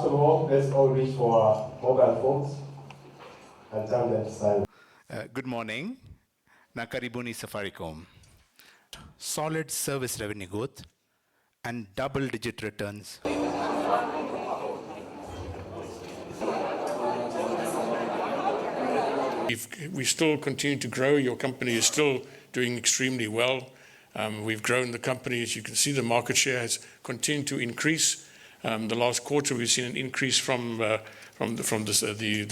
First of all, let's all reach for our mobile phones and turn them to silent. Good morning. Na karibuni Safaricom. Solid service revenue growth and double-digit returns. If we still continue to grow, your company is still doing extremely well. We've grown the company. As you can see, the market share has continued to increase. The last quarter, we've seen an increase from the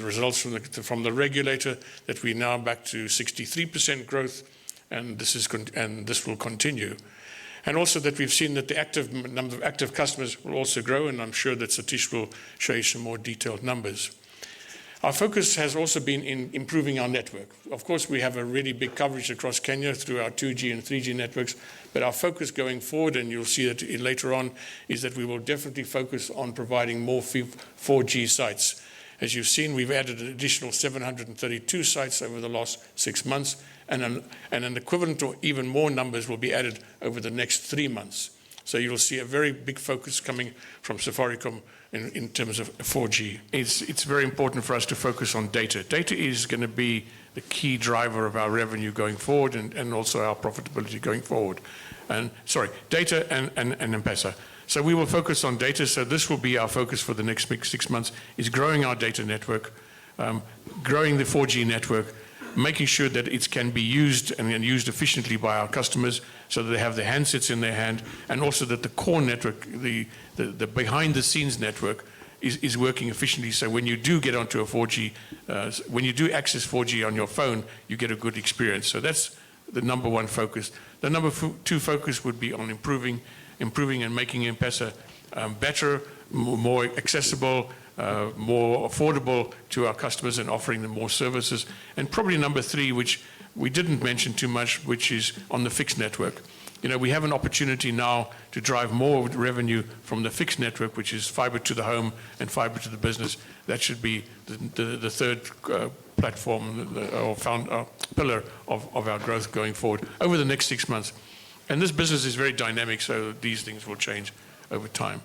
results from the regulator that we're now back to 63% growth, and this will continue. And also that we've seen that the number of active customers will also grow, and I'm sure that Satish will show you some more detailed numbers. Our focus has also been in improving our network. Of course, we have a really big coverage across Kenya through our 2G and 3G networks, but our focus going forward, and you'll see that later on, is that we will definitely focus on providing more 4G sites. As you've seen, we've added an additional 732 sites over the last 6 months, and an equivalent or even more numbers will be added over the next 3 months. So you'll see a very big focus coming from Safaricom in terms of 4G. It's very important for us to focus on data. Data is going to be the key driver of our revenue going forward and also our profitability going forward. Data and M-Pesa. So we will focus on data. So this will be our focus for the next 6 months, is growing our data network, growing the 4G network, making sure that it can be used and used efficiently by our customers so that they have the handsets in their hand, and also that the core network, the behind-the-scenes network is working efficiently. So when you do get onto a 4G, when you do access 4G on your phone, you get a good experience. So that's the number one focus. The number two focus would be on improving and making M-Pesa better, more accessible, more affordable to our customers, and offering them more services. And probably number three, which we didn't mention too much, which is on the fixed network. You know, we have an opportunity now to drive more revenue from the fixed network, which is fiber to the home and fiber to the business. That should be the third platform or pillar of our growth going forward over the next 6 months. And this business is very dynamic, so these things will change over time.